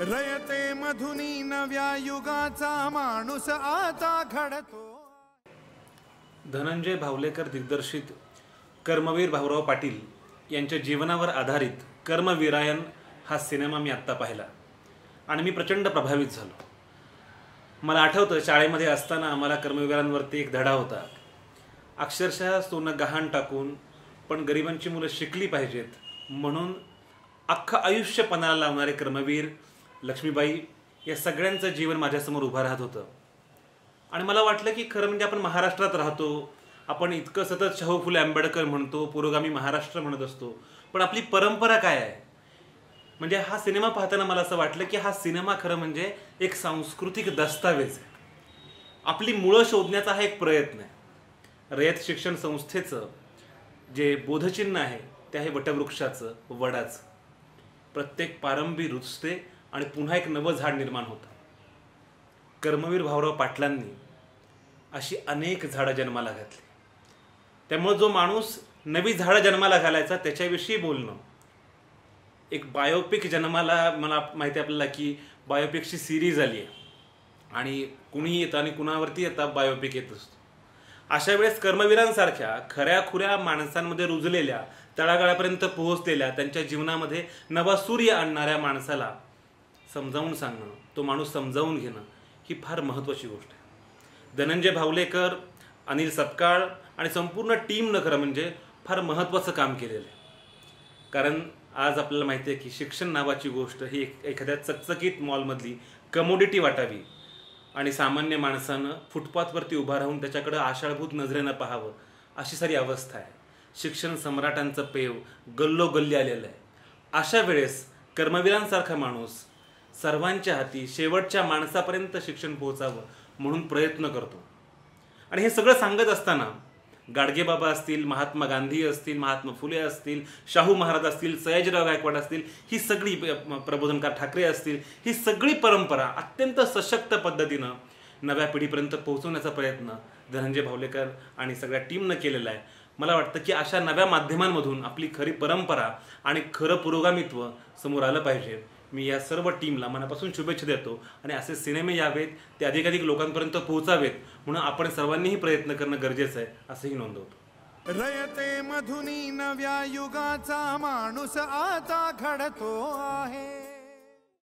रयते मधुनी नव्या युगाचा माणूस आता घडतो। धनंजय भावलेकर दिग्दर्शित कर्मवीर भाऊराव पाटील यांच्या जीवनावर आधारित कर्मवीरायन हा सिनेमा मी आत्ता पाहिला आणि मी प्रचंड प्रभावित झालो। मला आठवतं शाळेमध्ये असताना आम्हाला कर्मवीरांवरती एक धडा होता। अक्षरशः सोनं गहाण टाकून पण गरिबांची मुलं शिकली पाहिजेत म्हणून अख्खं आयुष्य पणाला लावणारे कर्मवीर, लक्ष्मीबाई या सगळ्यांचं जीवन माझ्यासमोर उभं राहत होतं। आणि मला वाटलं की खरं म्हणजे आपण महाराष्ट्रात राहतो, आपण इतकं सतत शाहू फुले आंबेडकर म्हणतो, पुरोगामी महाराष्ट्र म्हणत असतो, पण आपली परंपरा काय आहे? म्हणजे हा सिनेमा पाहताना मला असं वाटलं की हा सिनेमा खरं म्हणजे एक सांस्कृतिक दस्तावेज आहे। आपली मुळं शोधण्याचा हा एक प्रयत्न आहे। रयत शिक्षण संस्थेचं जे बोधचिन्ह आहे ते आहे वटवृक्षाचं, वडाचं। प्रत्येक पारंबी रुजते आणि पुन्हा एक नवं झाड निर्माण होतं। कर्मवीर भाऊराव पाटलांनी अशी अनेक झाडं जन्माला घातली। त्यामुळे जो माणूस नवी झाडं जन्माला घालायचा त्याच्याविषयी बोलणं, एक बायोपिक जन्माला, मला माहिती आहे आपल्याला की बायोपिकची सिरीज आली आहे आणि कुणीही येतं आणि कुणावरती येतं बायोपिक येत असतो। अशा वेळेस कर्मवीरांसारख्या खऱ्याखुऱ्या माणसांमध्ये रुजलेल्या, तळागाळापर्यंत पोहोचलेल्या, त्यांच्या जीवनामध्ये नवा सूर्य आणणाऱ्या माणसाला समजावून सांगणं, तो माणूस समजावून घेणं ही फार महत्त्वाची गोष्ट आहे। धनंजय भावलेकर, अनिल सपकाळ आणि संपूर्ण टीमनं खरं म्हणजे फार महत्त्वाचं काम केलेलं आहे। कारण आज आपल्याला माहिती आहे की शिक्षण नावाची गोष्ट ही एखाद्या चकचकीत मॉलमधली कमोडिटी वाटावी आणि सामान्य माणसानं फुटपाथवरती उभा राहून त्याच्याकडे आशाळभूत नजरेनं पाहावं अशी सारी अवस्था आहे। शिक्षण सम्राटांचं पेव गल्लोगल्ली आलेलं आहे। अशा वेळेस कर्मवीरांसारखा माणूस सर्वांच्या हाती शेवटच्या माणसापर्यंत शिक्षण पोहोचावं म्हणून प्रयत्न करतो। आणि हे सगळं सांगत असताना गाडगेबाबा असतील, महात्मा गांधी असतील, महात्मा फुले असतील, शाहू महाराज असतील, सयाजीराव गायकवाड असतील, ही सगळी प्रबोधनकार ठाकरे असतील, ही सगळी परंपरा अत्यंत सशक्त पद्धतीनं नव्या पिढीपर्यंत पोहोचवण्याचा प्रयत्न धनंजय भावलेकर आणि सगळ्या टीमनं केलेला आहे। मला वाटतं की अशा नव्या माध्यमांमधून आपली खरी परंपरा आणि खरं पुरोगामित्व समोर आलं पाहिजे। मी या सर्व टीमला मनापासून शुभेच्छा देतो आणि असे सिनेमे यावेत, ते अधिकाधिक लोकांपर्यंत पोहोचावेत म्हणून आपण सर्वांनीही प्रयत्न करणं गरजेचं आहे असंही नोंदवतो। रयते मधुनी नव्या युगाचा माणूस आता घडतो आहे।